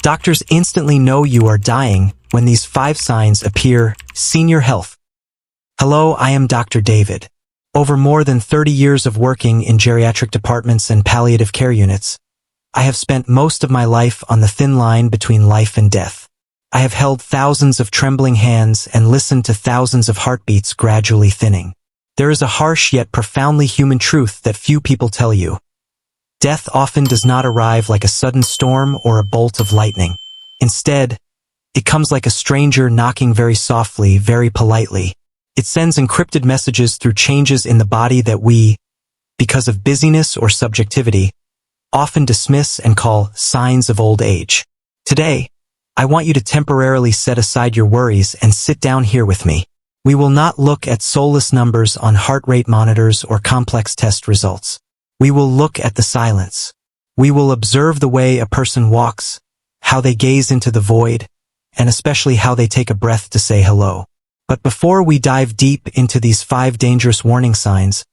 Doctors instantly know you are dying when these 5 signs appear. Senior health. Hello, I am Dr. David. Over more than 30 years of working in geriatric departments and palliative care units, I have spent most of my life on the thin line between life and death. I have held thousands of trembling hands and listened to thousands of heartbeats gradually thinning. There is a harsh yet profoundly human truth that few people tell you. Death often does not arrive like a sudden storm or a bolt of lightning. Instead, it comes like a stranger knocking very softly, very politely. It sends encrypted messages through changes in the body that we, because of busyness or subjectivity, often dismiss and call signs of old age. Today, I want you to temporarily set aside your worries and sit down here with me. We will not look at soulless numbers on heart rate monitors or complex test results. We will look at the silence. We will observe the way a person walks, how they gaze into the void, and especially how they take a breath to say hello. But before we dive deep into these 5 dangerous warning signs,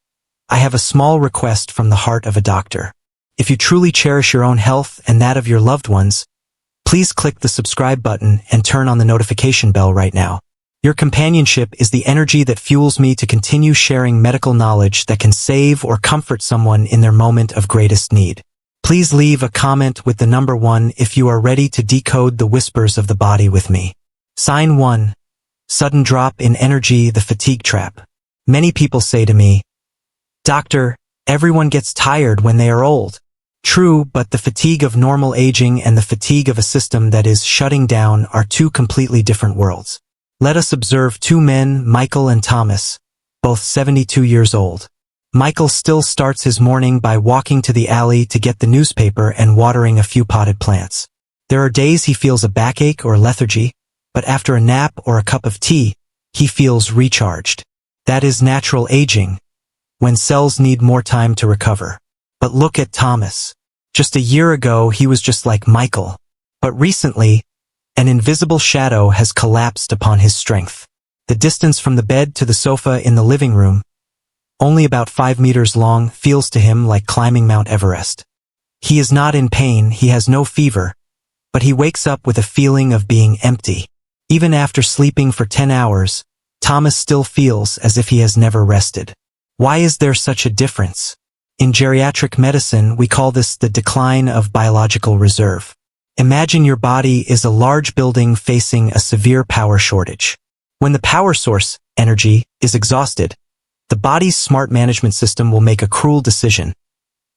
I have a small request from the heart of a doctor. If you truly cherish your own health and that of your loved ones, please click the subscribe button and turn on the notification bell right now. Your companionship is the energy that fuels me to continue sharing medical knowledge that can save or comfort someone in their moment of greatest need. Please leave a comment with the number 1 if you are ready to decode the whispers of the body with me. Sign 1. Sudden drop in energy, the fatigue trap. Many people say to me, "Doctor, everyone gets tired when they are old." True, but the fatigue of normal aging and the fatigue of a system that is shutting down are 2 completely different worlds. Let us observe 2 men, Michael and Thomas, both 72 years old. Michael still starts his morning by walking to the alley to get the newspaper and watering a few potted plants. There are days he feels a backache or lethargy, but after a nap or a cup of tea, he feels recharged. That is natural aging, when cells need more time to recover. But look at Thomas. Just a year ago, he was just like Michael. But recently, an invisible shadow has collapsed upon his strength. The distance from the bed to the sofa in the living room, only about 5 meters long, feels to him like climbing Mount Everest. He is not in pain, he has no fever, but he wakes up with a feeling of being empty. Even after sleeping for 10 hours, Thomas still feels as if he has never rested. Why is there such a difference? In geriatric medicine, we call this the decline of biological reserve. Imagine your body is a large building facing a severe power shortage. When the power source, energy, is exhausted, the body's smart management system will make a cruel decision.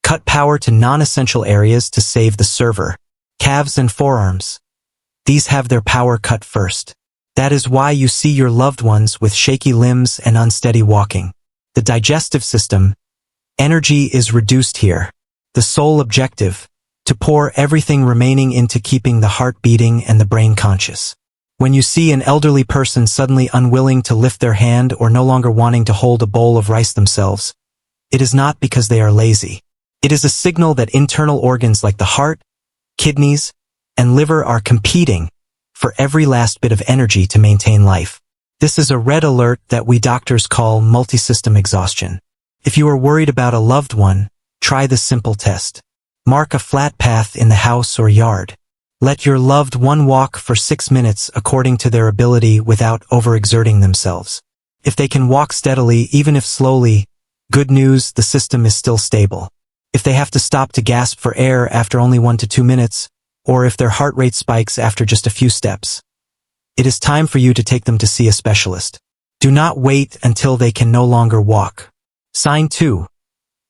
Cut power to non-essential areas to save the server, calves and forearms. These have their power cut first. That is why you see your loved ones with shaky limbs and unsteady walking. The digestive system, energy is reduced here. The sole objective, to pour everything remaining into keeping the heart beating and the brain conscious. When you see an elderly person suddenly unwilling to lift their hand or no longer wanting to hold a bowl of rice themselves, it is not because they are lazy. It is a signal that internal organs like the heart, kidneys, and liver are competing for every last bit of energy to maintain life. This is a red alert that we doctors call multisystem exhaustion. If you are worried about a loved one, try this simple test. Mark a flat path in the house or yard. Let your loved one walk for 6 minutes according to their ability without overexerting themselves. If they can walk steadily, even if slowly, good news, the system is still stable. If they have to stop to gasp for air after only 1 to 2 minutes, or if their heart rate spikes after just a few steps, it is time for you to take them to see a specialist. Do not wait until they can no longer walk. Sign 2.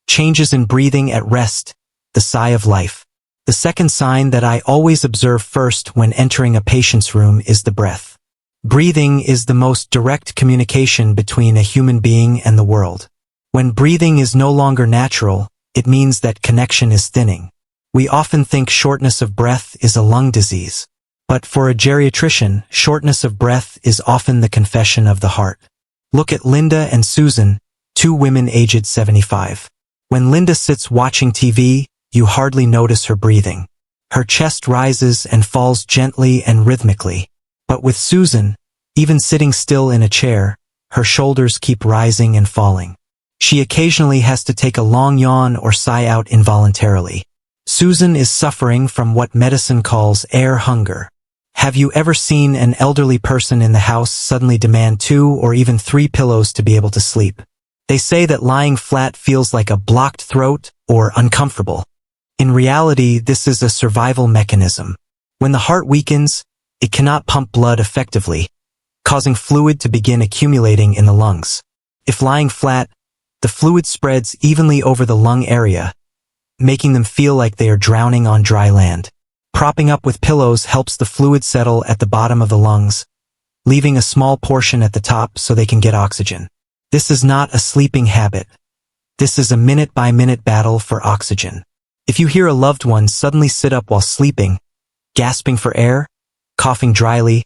Changes in breathing at rest, the sigh of life. The second sign that I always observe first when entering a patient's room is the breath. Breathing is the most direct communication between a human being and the world. When breathing is no longer natural, it means that connection is thinning. We often think shortness of breath is a lung disease. But for a geriatrician, shortness of breath is often the confession of the heart. Look at Linda and Susan, 2 women aged 75. When Linda sits watching TV, you hardly notice her breathing. Her chest rises and falls gently and rhythmically. But with Susan, even sitting still in a chair, her shoulders keep rising and falling. She occasionally has to take a long yawn or sigh out involuntarily. Susan is suffering from what medicine calls air hunger. Have you ever seen an elderly person in the house suddenly demand 2 or even 3 pillows to be able to sleep? They say that lying flat feels like a blocked throat or uncomfortable. In reality, this is a survival mechanism. When the heart weakens, it cannot pump blood effectively, causing fluid to begin accumulating in the lungs. If lying flat, the fluid spreads evenly over the lung area, making them feel like they are drowning on dry land. Propping up with pillows helps the fluid settle at the bottom of the lungs, leaving a small portion at the top so they can get oxygen. This is not a sleeping habit. This is a minute-by-minute battle for oxygen. If you hear a loved one suddenly sit up while sleeping, gasping for air, coughing dryly,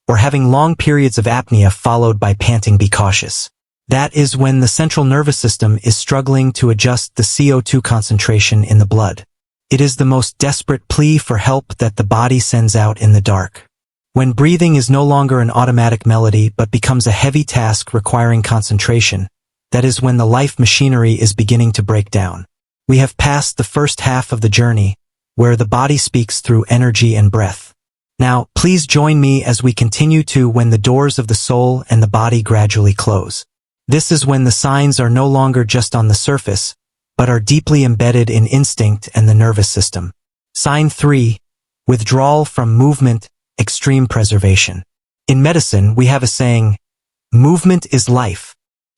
or having long periods of apnea followed by panting, be cautious. That is when the central nervous system is struggling to adjust the CO2 concentration in the blood. It is the most desperate plea for help that the body sends out in the dark. When breathing is no longer an automatic melody but becomes a heavy task requiring concentration, that is when the life machinery is beginning to break down. We have passed the first half of the journey, where the body speaks through energy and breath. Now, please join me as we continue to when the doors of the soul and the body gradually close. This is when the signs are no longer just on the surface, but are deeply embedded in instinct and the nervous system. Sign 3. Withdrawal from movement, extreme preservation. In medicine, we have a saying, movement is life.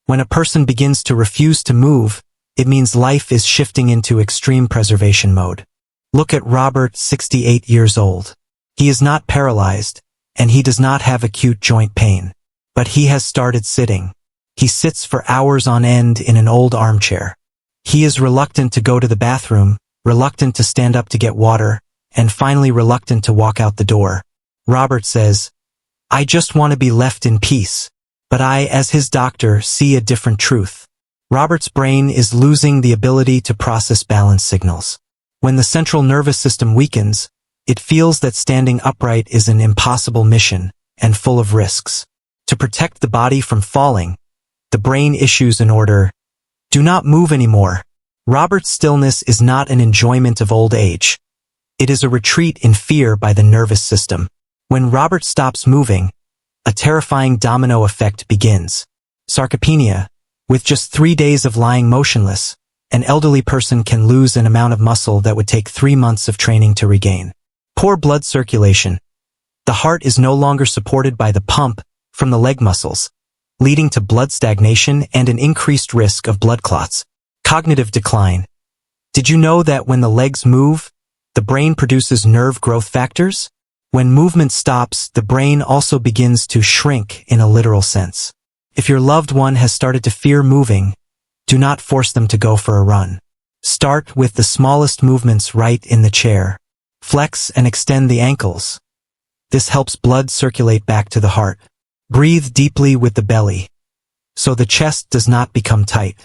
When a person begins to refuse to move, it means life is shifting into extreme preservation mode. Look at Robert, 68 years old. He is not paralyzed, and he does not have acute joint pain. But he has started sitting. He sits for hours on end in an old armchair. He is reluctant to go to the bathroom, reluctant to stand up to get water, and finally reluctant to walk out the door. Robert says, "I just want to be left in peace." But I, as his doctor, see a different truth. Robert's brain is losing the ability to process balance signals. When the central nervous system weakens, it feels that standing upright is an impossible mission and full of risks. To protect the body from falling, the brain issues an order, "Do not move anymore." Robert's stillness is not an enjoyment of old age. It is a retreat in fear by the nervous system. When Robert stops moving, a terrifying domino effect begins. Sarcopenia. With just 3 days of lying motionless, an elderly person can lose an amount of muscle that would take 3 months of training to regain. Poor blood circulation. The heart is no longer supported by the pump from the leg muscles, leading to blood stagnation and an increased risk of blood clots. Cognitive decline. Did you know that when the legs move, the brain produces nerve growth factors? When movement stops, the brain also begins to shrink in a literal sense. If your loved one has started to fear moving, do not force them to go for a run. Start with the smallest movements right in the chair. Flex and extend the ankles. This helps blood circulate back to the heart. Breathe deeply with the belly, so the chest does not become tight.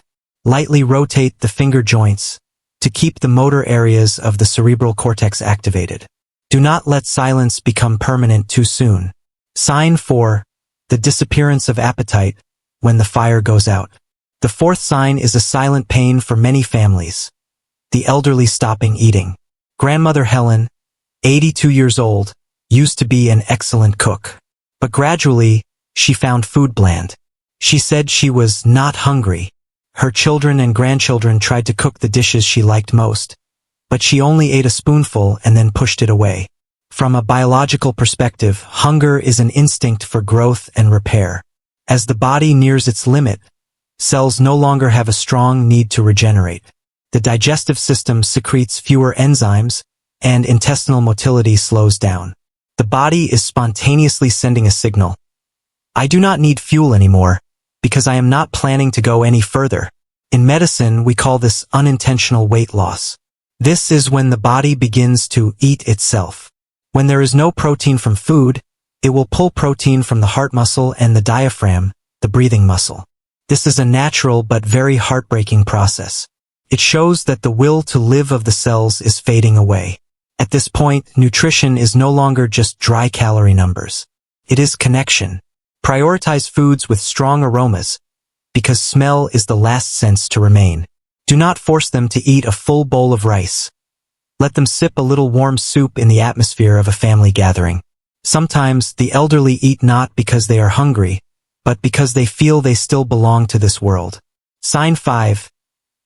Lightly rotate the finger joints to keep the motor areas of the cerebral cortex activated. Do not let silence become permanent too soon. Sign 4. The disappearance of appetite when the fire goes out. The fourth sign is a silent pain for many families. The elderly stopping eating. Grandmother Helen, 82 years old, used to be an excellent cook. But gradually, she found food bland. She said she was not hungry. Her children and grandchildren tried to cook the dishes she liked most, but she only ate a spoonful and then pushed it away. From a biological perspective, hunger is an instinct for growth and repair. As the body nears its limit, cells no longer have a strong need to regenerate. The digestive system secretes fewer enzymes, and intestinal motility slows down. The body is spontaneously sending a signal. I do not need fuel anymore, because I am not planning to go any further. In medicine, we call this unintentional weight loss. This is when the body begins to eat itself. When there is no protein from food, it will pull protein from the heart muscle and the diaphragm, the breathing muscle. This is a natural but very heartbreaking process. It shows that the will to live of the cells is fading away. At this point, nutrition is no longer just dry calorie numbers. It is connection. Prioritize foods with strong aromas, because smell is the last sense to remain. Do not force them to eat a full bowl of rice. Let them sip a little warm soup in the atmosphere of a family gathering. Sometimes the elderly eat not because they are hungry, but because they feel they still belong to this world. Sign 5.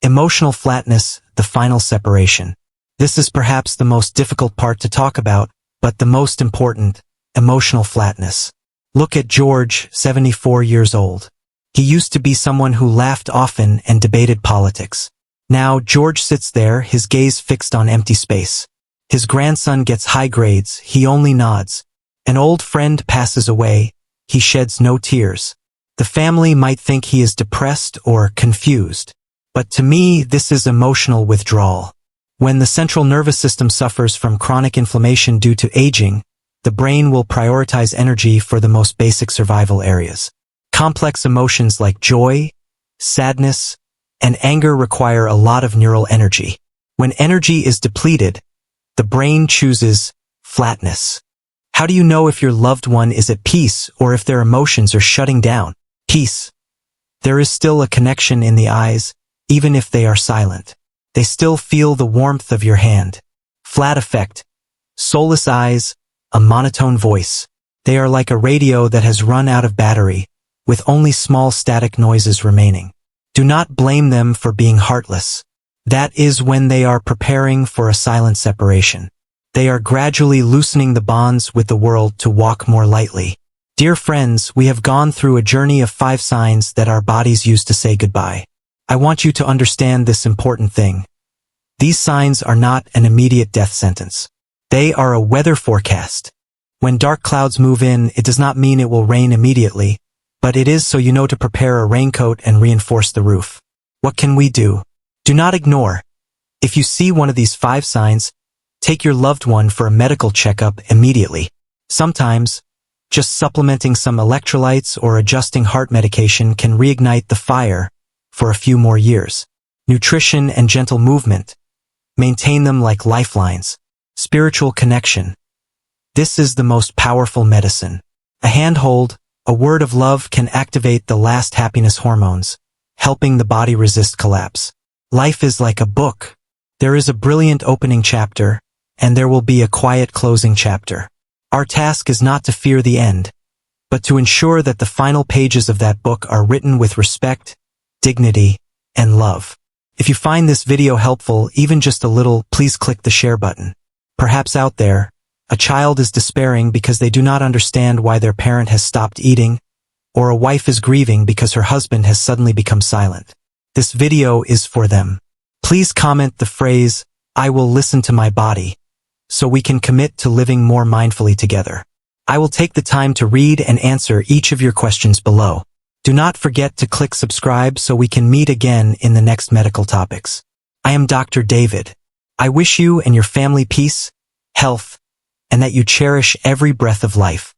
Emotional flatness, the final separation. This is perhaps the most difficult part to talk about, but the most important, emotional flatness. Look at George, 74 years old. He used to be someone who laughed often and debated politics. Now George sits there, his gaze fixed on empty space. His grandson gets high grades, he only nods. An old friend passes away, he sheds no tears. The family might think he is depressed or confused. But to me, this is emotional withdrawal. When the central nervous system suffers from chronic inflammation due to aging, the brain will prioritize energy for the most basic survival areas. Complex emotions like joy, sadness, and anger require a lot of neural energy. When energy is depleted, the brain chooses flatness. How do you know if your loved one is at peace or if their emotions are shutting down? Peace. There is still a connection in the eyes, even if they are silent. They still feel the warmth of your hand. Flat effect. Soulless eyes, a monotone voice. They are like a radio that has run out of battery, with only small static noises remaining. Do not blame them for being heartless. That is when they are preparing for a silent separation. They are gradually loosening the bonds with the world to walk more lightly. Dear friends, we have gone through a journey of 5 signs that our bodies use to say goodbye. I want you to understand this important thing. These signs are not an immediate death sentence. They are a weather forecast. When dark clouds move in, it does not mean it will rain immediately, but it is so you know to prepare a raincoat and reinforce the roof. What can we do? Do not ignore. If you see one of these 5 signs, take your loved one for a medical checkup immediately. Sometimes, just supplementing some electrolytes or adjusting heart medication can reignite the fire for a few more years. Nutrition and gentle movement. Maintain them like lifelines. Spiritual connection. This is the most powerful medicine. A handhold, a word of love can activate the last happiness hormones, helping the body resist collapse. Life is like a book. There is a brilliant opening chapter, and there will be a quiet closing chapter. Our task is not to fear the end, but to ensure that the final pages of that book are written with respect, dignity, and love. If you find this video helpful, even just a little, please click the share button. Perhaps out there, a child is despairing because they do not understand why their parent has stopped eating, or a wife is grieving because her husband has suddenly become silent. This video is for them. Please comment the phrase, "I will listen to my body," so we can commit to living more mindfully together. I will take the time to read and answer each of your questions below. Do not forget to click subscribe so we can meet again in the next medical topics. I am Dr. David. I wish you and your family peace, health, and that you cherish every breath of life.